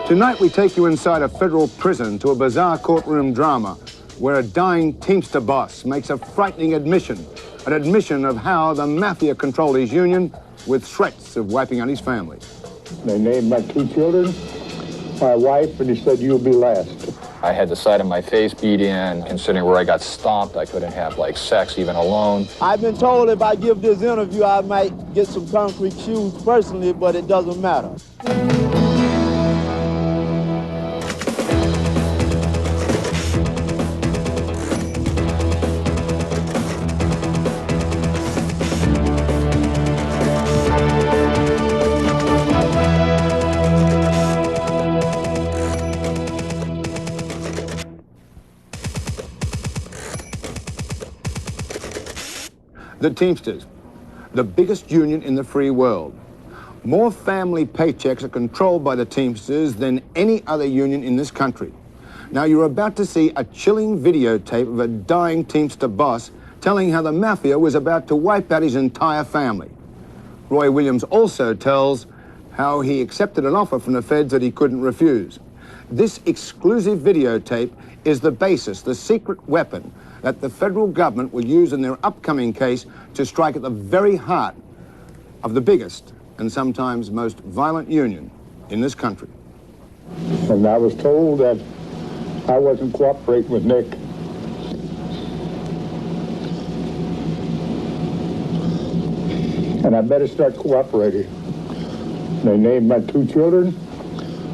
Tonight we take you inside a federal prison to a bizarre courtroom drama where a dying Teamster boss makes a frightening admission, an admission of how the mafia controlled his union with threats of wiping out his family. They named my 2 children, my wife, and he said, "You'll be last." I had the side of my face beat in. Considering where I got stomped, I couldn't have, sex even alone. I've been told if I give this interview, I might get some concrete shoes personally, but it doesn't matter. The Teamsters, the biggest union in the free world. More family paychecks are controlled by the Teamsters than any other union in this country. Now you're about to see a chilling videotape of a dying Teamster boss telling how the mafia was about to wipe out his entire family. Roy Williams also tells how he accepted an offer from the feds that he couldn't refuse. This exclusive videotape is the basis, the secret weapon that the federal government will use in their upcoming case to strike at the very heart of the biggest and sometimes most violent union in this country. And I was told that I wasn't cooperating with Nick. And I better start cooperating. They named my 2 children,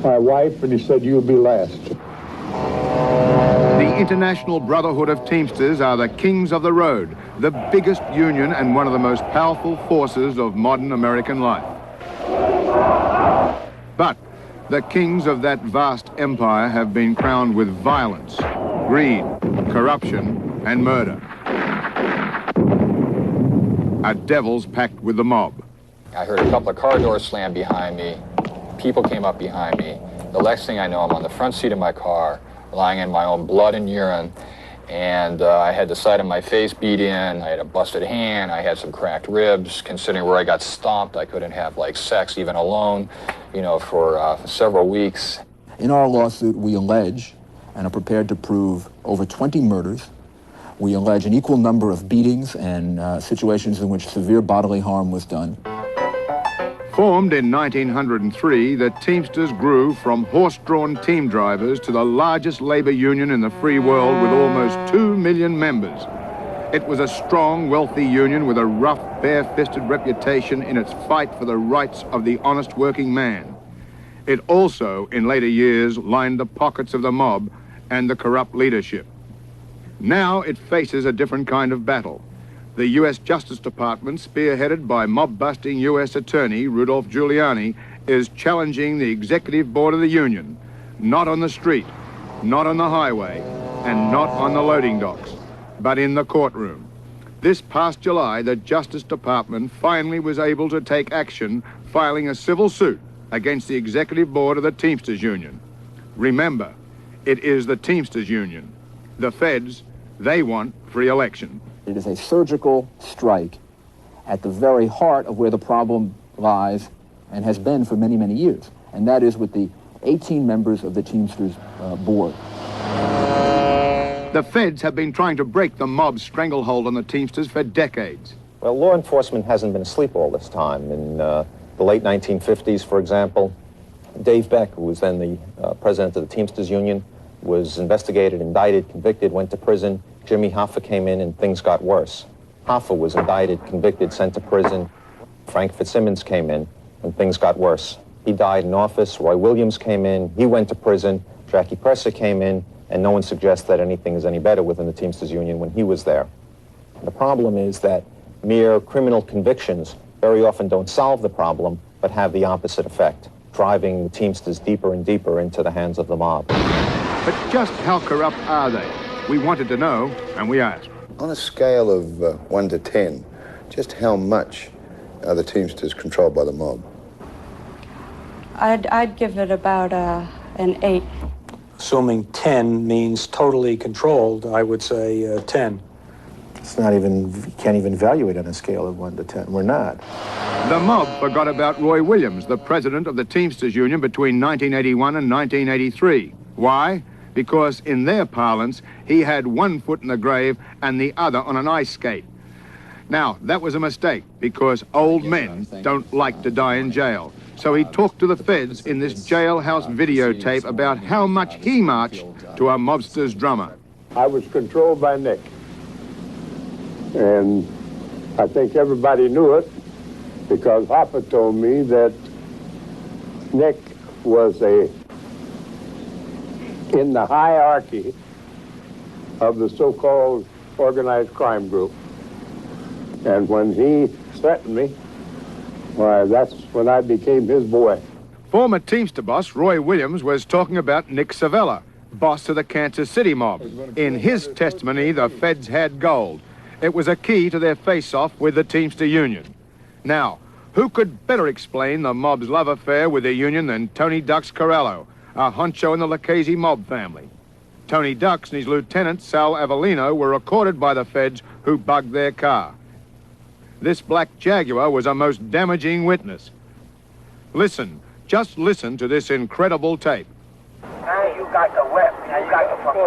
my wife, and he said, "You'll be last." The International Brotherhood of Teamsters are the kings of the road, the biggest union and one of the most powerful forces of modern American life. But the kings of that vast empire have been crowned with violence, greed, corruption, and murder. A devil's pact with the mob. I heard a couple of car doors slam behind me. People came up behind me. The next thing I know, I'm on the front seat of my car, lying in my own blood and urine, and I had the side of my face beat in, I had a busted hand, I had some cracked ribs. Considering where I got stomped, I couldn't have sex even alone, for several weeks. In our lawsuit, we allege and are prepared to prove over 20 murders. We allege an equal number of beatings and situations in which severe bodily harm was done. Formed in 1903, the Teamsters grew from horse-drawn team drivers to the largest labor union in the free world with almost 2 million members. It was a strong, wealthy union with a rough, bare-fisted reputation in its fight for the rights of the honest working man. It also, in later years, lined the pockets of the mob and the corrupt leadership. Now it faces a different kind of battle. The U.S. Justice Department, spearheaded by mob-busting U.S. Attorney Rudolph Giuliani, is challenging the executive board of the union. Not on the street, not on the highway, and not on the loading docks, but in the courtroom. This past July, the Justice Department finally was able to take action, filing a civil suit against the executive board of the Teamsters Union. Remember, it is the Teamsters Union. The feds, they want free election. It is a surgical strike at the very heart of where the problem lies and has been for many, many years. And that is with the 18 members of the Teamsters board. The feds have been trying to break the mob's stranglehold on the Teamsters for decades. Well, law enforcement hasn't been asleep all this time. In the late 1950s, for example, Dave Beck, who was then the president of the Teamsters Union, was investigated, indicted, convicted, went to prison. Jimmy Hoffa came in and things got worse. Hoffa was indicted, convicted, sent to prison. Frank Fitzsimmons came in and things got worse. He died in office. Roy Williams came in, he went to prison. Jackie Presser came in, and no one suggests that anything is any better within the Teamsters Union when he was there. The problem is that mere criminal convictions very often don't solve the problem, but have the opposite effect, driving the Teamsters deeper and deeper into the hands of the mob. But just how corrupt are they? We wanted to know, and we asked. On a scale of 1 to 10, just how much are the Teamsters controlled by the mob? I'd give it about an 8. Assuming 10 means totally controlled, I would say 10. It's not even, can't even evaluate on a scale of 1 to 10. We're not. The mob forgot about Roy Williams, the president of the Teamsters Union between 1981 and 1983. Why? Because in their parlance, he had one foot in the grave and the other on an ice skate. Now, that was a mistake, because old men don't like to die in jail. So he talked to the feds in this jailhouse videotape about how much he marched to a mobster's drummer. I was controlled by Nick. And I think everybody knew it because Hoffa told me that Nick was in the hierarchy of the so-called organized crime group. And when he threatened me, why, that's when I became his boy. Former Teamster boss Roy Williams was talking about Nick Savella, boss of the Kansas City mob. In his testimony, the feds had gold. It was a key to their face-off with the Teamster Union. Now, who could better explain the mob's love affair with the union than Tony Ducks Corallo, a honcho in the Lucchese mob family? Tony Ducks and his lieutenant, Sal Avellino, were recorded by the feds who bugged their car. This black Jaguar was a most damaging witness. Listen, just listen to this incredible tape. Now you got the whip, you got the fucking...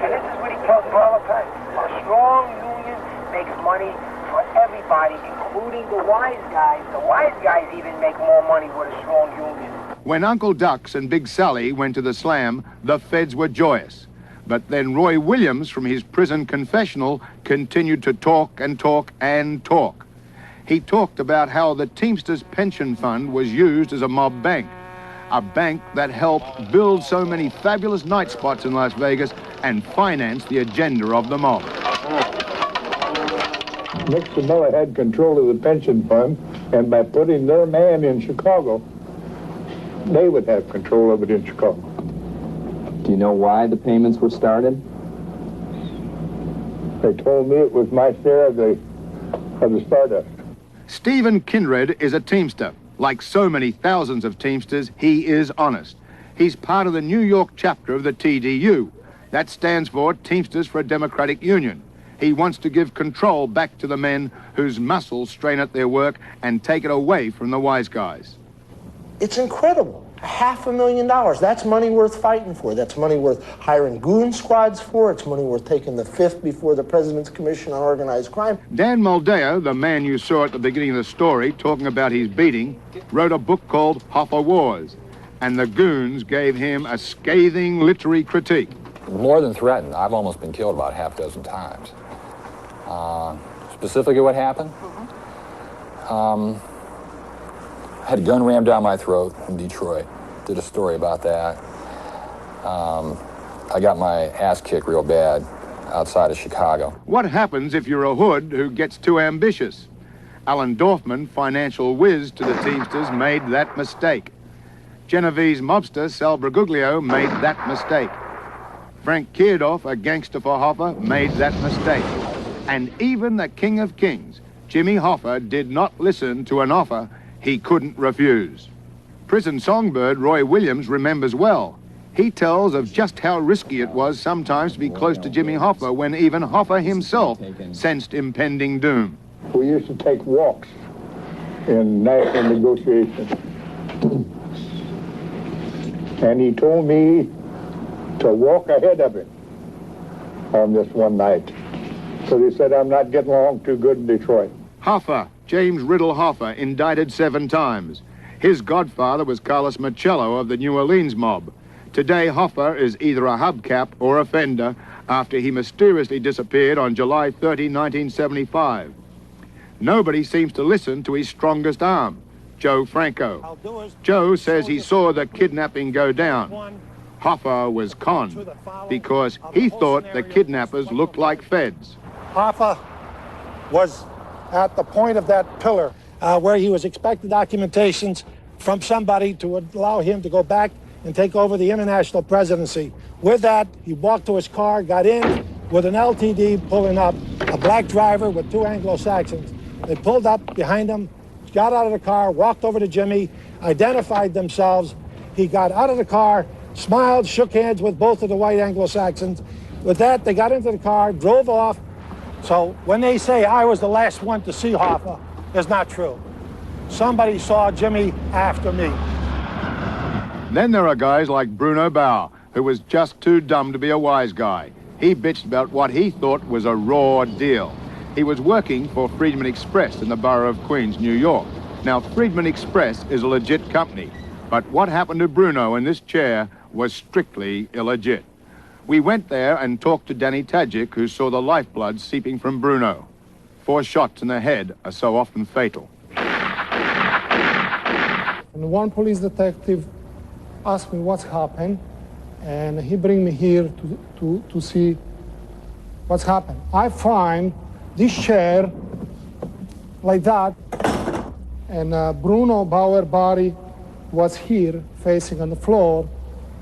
And this is what he tells me all the time. A strong union makes money for everybody, including the wise guys. The wise guys even make more money with a strong union. When Uncle Ducks and Big Sally went to the slam, the feds were joyous. But then Roy Williams, from his prison confessional, continued to talk and talk and talk. He talked about how the Teamsters pension fund was used as a mob bank. A bank that helped build so many fabulous night spots in Las Vegas and finance the agenda of the mob. Nick Savella had control of the pension fund, and by putting their man in Chicago, they would have control of it in Chicago. Do you know why the payments were started? They told me it was my share of the stardust. Stephen Kindred is a Teamster. Like so many thousands of Teamsters, he is honest. He's part of the New York chapter of the TDU. That stands for Teamsters for a Democratic Union. He wants to give control back to the men whose muscles strain at their work and take it away from the wise guys. It's incredible. $500,000. That's money worth fighting for. That's money worth hiring goon squads for. It's money worth taking the fifth before the President's Commission on Organized Crime. Dan Moldeo, the man you saw at the beginning of the story talking about his beating, wrote a book called Hoffa Wars, and the goons gave him a scathing literary critique. More than threatened. I've almost been killed about half a dozen times. Specifically what happened? I had a gun rammed down my throat in Detroit. Did a story about that. I got my ass kicked real bad outside of Chicago. What happens if you're a hood who gets too ambitious? Alan Dorfman, financial whiz to the Teamsters, made that mistake. Genovese mobster Sal Briguglio made that mistake. Frank Kierdorf, a gangster for Hoffa, made that mistake. And even the King of Kings, Jimmy Hoffa, did not listen to an offer he couldn't refuse. Prison songbird Roy Williams remembers well. He tells of just how risky it was sometimes to be close to Jimmy Hoffa when even Hoffa himself sensed impending doom. We used to take walks in national negotiations. And he told me to walk ahead of him on this one night. So he said, I'm not getting along too good in Detroit. Hoffa, James Riddle Hoffa, indicted 7 times. His godfather was Carlos Marcello of the New Orleans mob. Today, Hoffa is either a hubcap or a fender after he mysteriously disappeared on July 30, 1975. Nobody seems to listen to his strongest arm, Joe Franco. Joe says he saw the kidnapping go down. Hoffa was conned because he thought the kidnappers looked like feds. Hoffa was at the point of that pillar where he was expecting documentations from somebody to allow him to go back and take over the international presidency. With that, he walked to his car, got in with an LTD pulling up, a black driver with 2 Anglo-Saxons. They pulled up behind him, got out of the car, walked over to Jimmy, identified themselves. He got out of the car, smiled, shook hands with both of the white Anglo-Saxons. With that, they got into the car, drove off. So when they say I was the last one to see Hoffa, it's not true. somebody saw Jimmy after me. Then there are guys like Bruno Bauer, who was just too dumb to be a wise guy. He bitched about what he thought was a raw deal. He was working for Freedman Express in the borough of Queens, New York. Now, Freedman Express is a legit company, but what happened to Bruno in this chair was strictly illegit. We went there and talked to Danny Tajik, who saw the lifeblood seeping from Bruno. 4 shots in the head are so often fatal. And one police detective asked me what's happened, and he bring me here to see what's happened. I find this chair like that, and Bruno Bauer body was here facing on the floor,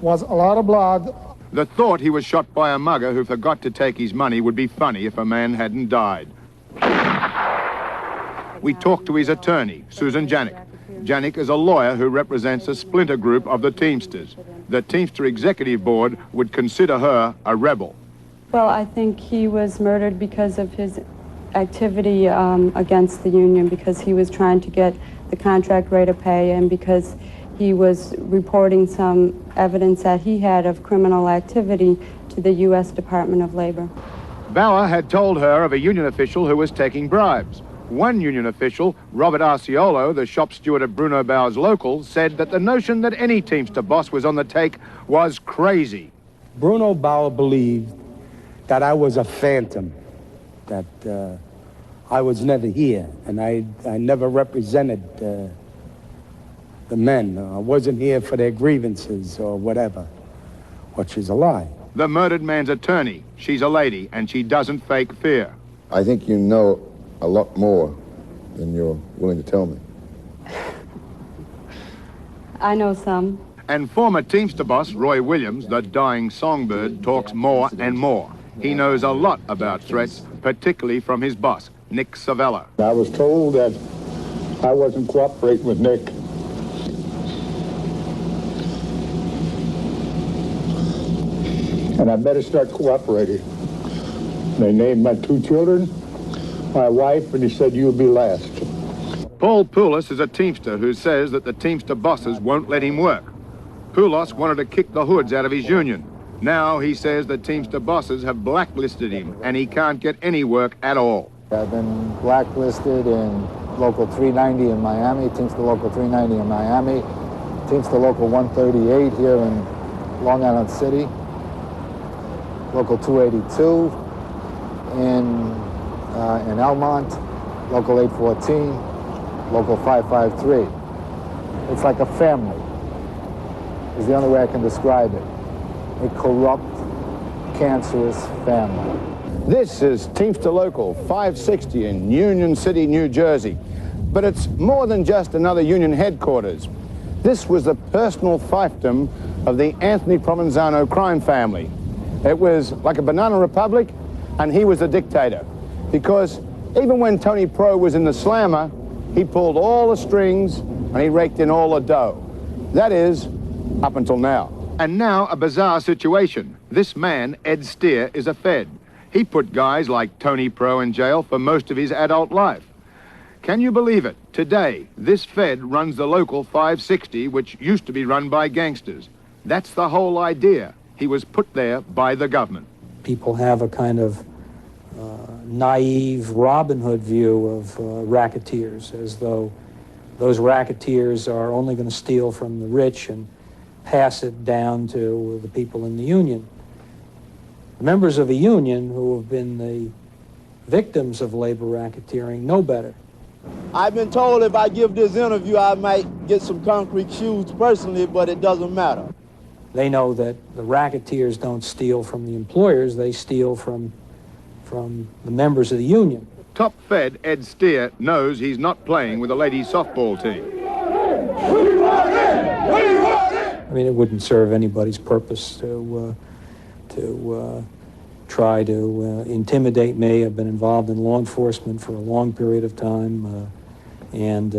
was a lot of blood. The thought he was shot by a mugger who forgot to take his money would be funny if a man hadn't died. We talked to his attorney, Susan Janik. Janik is a lawyer who represents a splinter group of the Teamsters. The Teamster Executive Board would consider her a rebel. Well, I think he was murdered because of his activity against the union, because he was trying to get the contract rate of pay and because he was reporting some evidence that he had of criminal activity to the U.S. Department of Labor. Bauer had told her of a union official who was taking bribes. One union official, Robert Arciolo, the shop steward at Bruno Bauer's local, said that the notion that any Teamster boss was on the take was crazy. Bruno Bauer believed that I was a phantom, that I was never here, and I never represented the men. I wasn't here for their grievances or whatever, which is a lie. The murdered man's attorney, she's a lady, and she doesn't fake fear. I think you know a lot more than you're willing to tell me. I know some. And former Teamster boss Roy Williams, the dying songbird, talks more and more. He knows a lot about threats, particularly from his boss, Nick Savella. I was told that I wasn't cooperating with Nick. And I better start cooperating. They named my 2 children, my wife, and he said, you'll be last. Paul Poulos is a Teamster who says that the Teamster bosses won't let him work. Poulos wanted to kick the hoods out of his union. Now he says the Teamster bosses have blacklisted him and he can't get any work at all. I've been blacklisted in Local 390 in Miami, Teamster Local 390 in Miami, Teamster Local 138 here in Long Island City, Local 282 in Elmont, Local 814, Local 553. It's like a family, is the only way I can describe it. A corrupt, cancerous family. This is Teamster Local 560 in Union City, New Jersey. But it's more than just another union headquarters. This was the personal fiefdom of the Anthony Provenzano crime family. It was like a banana republic, and he was the dictator. Because even when Tony Pro was in the slammer, he pulled all the strings and he raked in all the dough. That is, up until now. And now a bizarre situation. This man, Ed Steer, is a Fed. He put guys like Tony Pro in jail for most of his adult life. Can you believe it? Today, this Fed runs the Local 560, which used to be run by gangsters. That's the whole idea. He was put there by the government. People have a kind of naive Robin Hood view of racketeers, as though those racketeers are only going to steal from the rich and pass it down to the people in the union. The members of a union who have been the victims of labor racketeering know better. I've been told if I give this interview, I might get some concrete shoes personally, but it doesn't matter. They know that the racketeers don't steal from the employers, they steal from the members of the union. Top Fed Ed Steer knows he's not playing with a ladies' softball team. I mean, it wouldn't serve anybody's purpose to try to intimidate me. I've been involved in law enforcement for a long period of time, and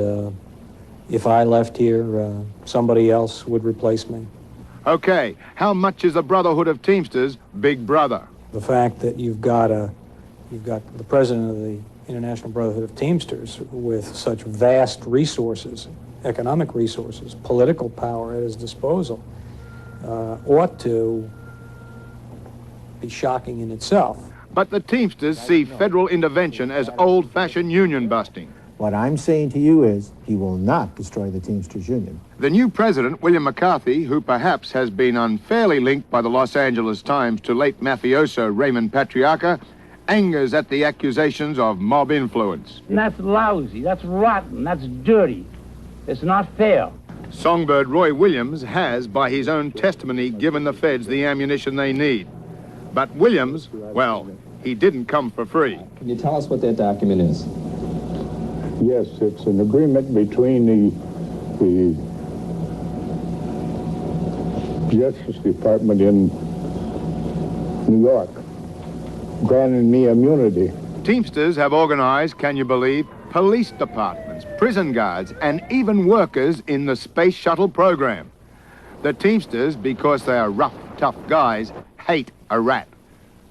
if I left here, somebody else would replace me. Okay, how much is the Brotherhood of Teamsters Big Brother? The fact that you've got the president of the International Brotherhood of Teamsters, with such vast resources, economic resources, political power at his disposal, ought to be shocking in itself. But the Teamsters see federal intervention as old-fashioned union busting. What I'm saying to you is he will not destroy the Teamsters Union. The new president, William McCarthy, who perhaps has been unfairly linked by the Los Angeles Times to late mafioso Raymond Patriarca, angers at the accusations of mob influence. And that's lousy, that's rotten, that's dirty. It's not fair. Songbird Roy Williams has, by his own testimony, given the feds the ammunition they need. But Williams, well, he didn't come for free. Can you tell us what that document is? Yes, it's an agreement between the Justice Department in New York, granting me immunity. Teamsters have organized, can you believe, police departments, prison guards, and even workers in the space shuttle program. The Teamsters, because they are rough, tough guys, hate a rat.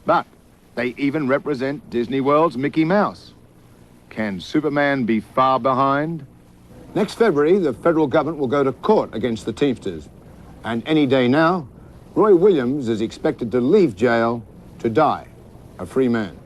But they even represent Disney World's Mickey Mouse. Can Superman be far behind? Next February, the federal government will go to court against the Teamsters. And any day now, Roy Williams is expected to leave jail to die a free man.